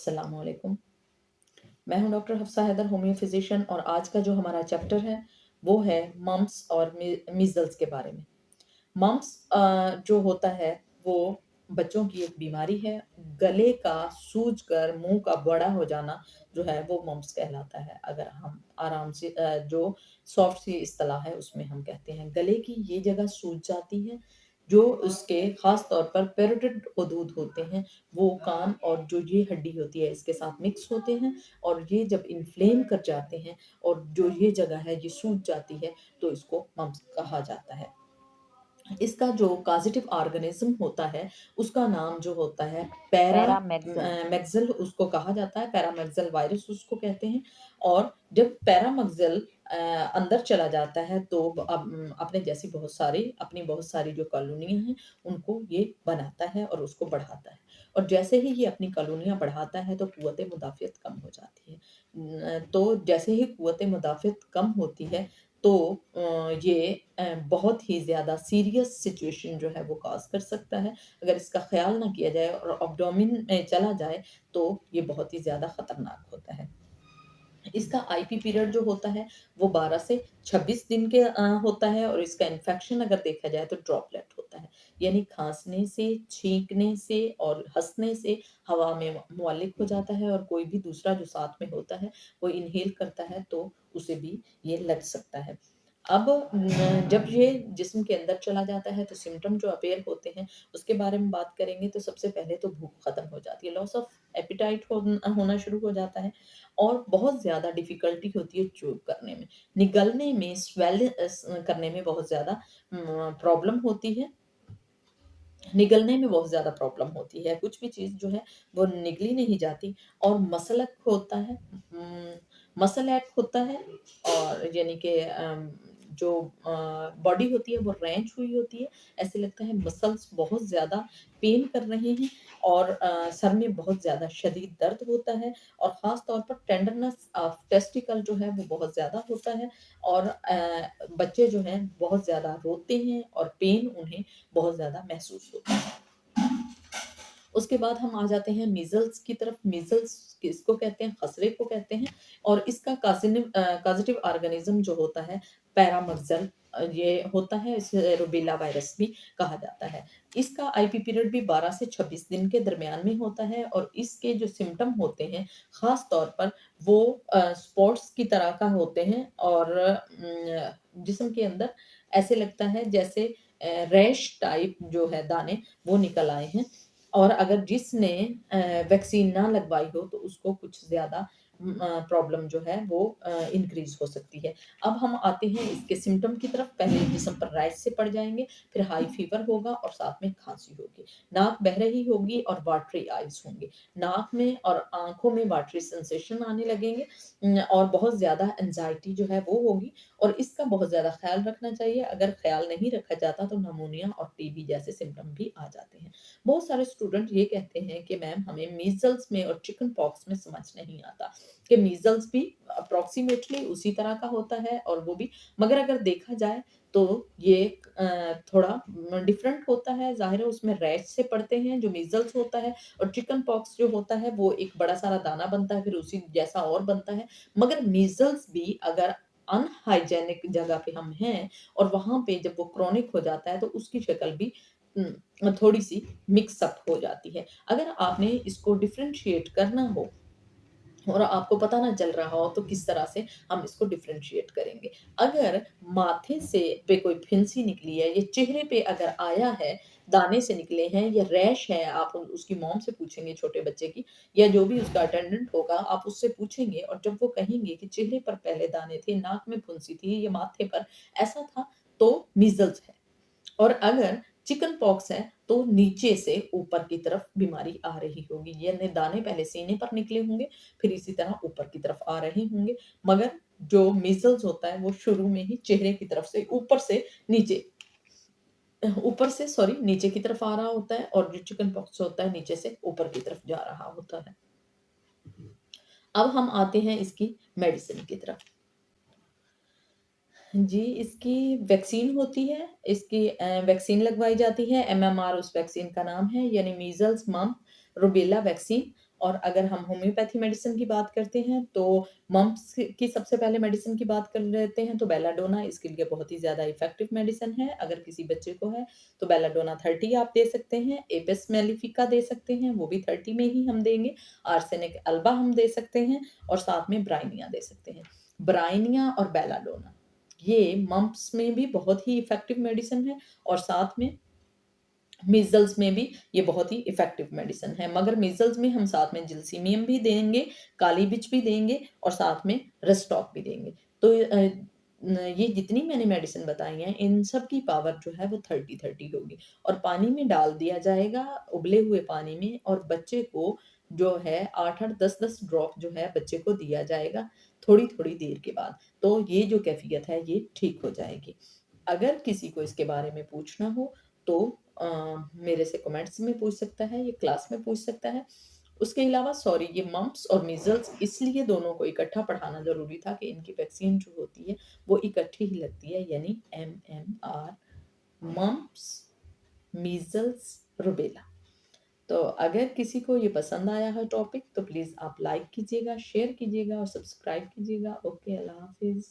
अस्सलामुअलैकुम। मैं हूं doctor Hafsa Haider, homeo physician, और आज का जो हमारा चैप्टर है वो है मम्प्स और मीजल्स के बारे में। मम्प्स जो होता है वो बच्चों की एक बीमारी है। गले का सूजकर मुंह का बड़ा हो जाना जो है वो मम्प्स कहलाता है। अगर हम आराम से जो सॉफ्ट सी इस्तेलाह है उसमें हम कहते हैं गले की ये जगह सूज जाती है। जो उसके खास तौर पर पेरोटिड हदूद होते हैं वो कान और जो ये हड्डी होती है इसके साथ मिक्स होते हैं, और ये जब इन्फ्लेम कर जाते हैं और जो ये जगह है ये सूज जाती है तो इसको मम्प्स कहा जाता है। इसका जो कॉजेटिव ऑर्गेनिज्म होता है उसका नाम जो होता है पैरामेक्सिल। मैक्सिल उसको कहा जाता है। पैरामैक्सिल वायरस उसको कहते हैं। और जब पैरामैक्सिल अंदर चला जाता है तो अपनी बहुत सारी जो कॉलोनियां हैं उनको ये बनाता है और उसको बढ़ाता है। और जैसे ही ये अपनी कॉलोनियां बढ़ाता है तो कुव्वत मुदाफ़ियत कम हो जाती है। तो जैसे ही कुव्वत मुदाफ़ियत कम होती है तो ये बहुत ही ज़्यादा सीरियस सिचुएशन जो है वो कॉज़ कर सकता है। अगर इसका ख़्याल ना किया जाए और एब्डोमेन में चला जाए तो ये बहुत ही ज़्यादा ख़तरनाक होता है। इसका आईपी पीरियड जो होता है वो 12 से 26 दिन के होता है, और इसका इन्फेक्शन अगर देखा जाए तो ड्रॉपलेट होता है। यानी खाँसने से, छींकने से और हँसने से हवा में मुअल्लिक हो जाता है, और कोई भी दूसरा जो साथ में होता है वो इन्हेल करता है तो उसे भी ये लग सकता है। अब जब ये जिस्म के अंदर चला जाता है तो सिम्पटम जो अपीयर होते हैं उसके बारे में बात करेंगे। तो सबसे पहले तो भूख खत्म हो जाती है, लॉस ऑफ एपेटाइट होना शुरू हो जाता है, और बहुत ज़्यादा डिफ़िकल्टी होती है च्यूव करने में, निगलने में, करने में बहुत ज़्यादा प्रॉब्लम होती है। निगलने में बहुत ज़्यादा प्रॉब्लम होती है, कुछ भी चीज़ जो है वो निगली नहीं जाती। और मसलक होता है, मसल एक होता है, और यानी कि जो बॉडी होती है वो रेंच हुई होती है। ऐसे लगता है मसल्स बहुत ज़्यादा पेन कर रहे हैं, और सर में बहुत ज़्यादा शदीद दर्द होता है, और ख़ास तौर पर टेंडरनेस ऑफ टेस्टिकल जो है वो बहुत ज़्यादा होता है। और बच्चे जो हैं बहुत ज़्यादा रोते हैं और पेन उन्हें बहुत ज़्यादा महसूस होता है। उसके बाद हम आ जाते हैं मीज़ल्स की तरफ। मीज़ल्स किसको कहते हैं? खसरे को कहते हैं। और इसका कॉज़ेटिव ऑर्गेनिज़्म जो होता है पैरामैक्सिल ये होता है। इसे रूबेला वायरस भी कहा जाता है। इसका आईपी पीरियड भी 12 से 26 दिन के दरमियान में होता है, और इसके जो सिम्पटम होते हैं ख़ास तौर पर वो स्पॉट्स की तरह का होते हैं, और जिस्म के अंदर ऐसे लगता है जैसे रैश टाइप जो है दाने वो निकल आए हैं। और अगर जिसने वैक्सीन ना लगवाई हो तो उसको कुछ ज़्यादा प्रॉब्लम जो है वो इंक्रीज़ हो सकती है। अब हम आते हैं इसके सिम्पटम की तरफ। पहले जिस्म पर रैश से पड़ जाएँगे, फिर हाई फ़ीवर होगा और साथ में खाँसी होगी। नाक बह रही होगी और वाटरी आइज़ होंगी। नाक में और आँखों में वाटरी सेंसेशन आने लगेंगे, और बहुत ज़्यादा एंग्ज़ायटी जो है वो होगी, और इसका बहुत ज़्यादा ख़्याल रखना चाहिए। अगर ख़्याल नहीं रखा जाता तो निमोनिया और टीबी जैसे सिम्पटम भी आ जाते हैं। बहुत सारे स्टूडेंट ये कहते हैं कि मैम हमें मीज़ल्स में और चिकन पॉक्स में समझ नहीं आता कि मीज़ल्स भी अप्रॉक्सिमेटली उसी तरह का होता है, और वो भी, मगर अगर देखा जाए तो ये थोड़ा डिफरेंट होता है। ज़ाहिर है उसमें रैश से पड़ते हैं जो मीज़ल्स होता है, और चिकन पॉक्स जो होता है वो एक बड़ा सारा दाना बनता है, फिर उसी जैसा और बनता है। मगर मीज़ल्स भी अगर अनहाइजीनिक जगह पे हम हैं और वहाँ पे जब वो क्रोनिक हो जाता है तो उसकी शक्ल भी थोड़ी-सी मिक्स अप हो जाती है। अगर आपने इसको डिफरेंशिएट करना हो और आपको पता ना चल रहा हो तो किस तरह से हम इसको डिफरेंशिएट करेंगे। अगर माथे से पे कोई फिंसी निकली है, या चेहरे पे अगर आया है, दाने से निकले हैं या रैश है, आप उसकी मॉम से पूछेंगे छोटे बच्चे की, या जो भी उसका अटेंडेंट होगा आप उससे पूछेंगे, और जब वो कहेंगे कि चेहरे पर पहले दाने थे, नाक में फुंसी थी या माथे पर ऐसा था, तो मीज़ल्स है। और अगर चिकन पॉक्स है तो नीचे से ऊपर की तरफ बीमारी आ रही होगी, यानी दाने पहले सीने पर निकले होंगे, फिर इसी तरह ऊपर की तरफ आ रहे होंगे। मगर जो मीज़ल्स होता है वो शुरू में ही चेहरे की तरफ से ऊपर से सॉरी नीचे की तरफ आ रहा होता है, और जो चिकन पॉक्स होता है नीचे से ऊपर की तरफ जा रहा होता है। अब हम आते हैं इसकी मेडिसिन की तरफ। जी, इसकी वैक्सीन होती है, इसकी वैक्सीन लगवाई जाती है, एमएमआर उस वैक्सीन का नाम है, यानी मीज़ल्स, मम्प, रूबेला वैक्सीन। और अगर हम होम्योपैथी मेडिसिन की बात करते हैं तो मम्प्स की सबसे पहले मेडिसिन की बात कर लेते हैं तो बेलाडोना इसके लिए बहुत ही ज़्यादा इफ़ेक्टिव मेडिसिन है। अगर किसी बच्चे को है तो बेलाडोना 30 आप दे सकते हैं, एपिस मेलिफिका दे सकते हैं, वो भी 30 में ही हम देंगे। आर्सेनिक अल्बा हम दे सकते हैं और साथ में ब्राइनिया दे सकते हैं। ब्राइनिया और बेलाडोना ये मम्प्स में भी बहुत ही इफ़ेक्टिव मेडिसिन है और साथ में मीज़ल्स में भी ये बहुत ही इफ़ेक्टिव मेडिसिन है, मगर मीज़ल्स में हम साथ में जिलसीमियम भी देंगे, काली मिर्च भी देंगे और साथ में रेस्टॉक भी देंगे। तो ये जितनी मैंने मेडिसिन बताई हैं, इन सब की पावर जो है वो 30-30 होगी और पानी में डाल दिया जाएगा, उबले हुए पानी में और बच्चे को जो है 8-8, 10-10 ड्रॉप जो है बच्चे को दिया जाएगा, थोड़ी-थोड़ी देर के बाद। तो ये जो कैफ़ियत है, ये ठीक हो जाएगी। अगर किसी को इसके बारे में पूछना हो तो अ, मेरे से कमेंट्स में पूछ सकता है, ये क्लास में पूछ सकता है। उसके अलावा सॉरी ये मम्प्स और मीज़ल्स इसलिए दोनों को इकट्ठा पढ़ाना ज़रूरी था कि इनकी वैक्सीन जो होती है वो इकट्ठी ही लगती है यानी MMR मम्प्स, मीज़ल्स, रूबेला। तो अगर किसी को ये पसंद आया है टॉपिक तो प्लीज़ आप लाइक कीजिएगा, शेयर कीजिएगा और सब्सक्राइब कीजिएगा। ओके, अल्लाह हाफ़िज़।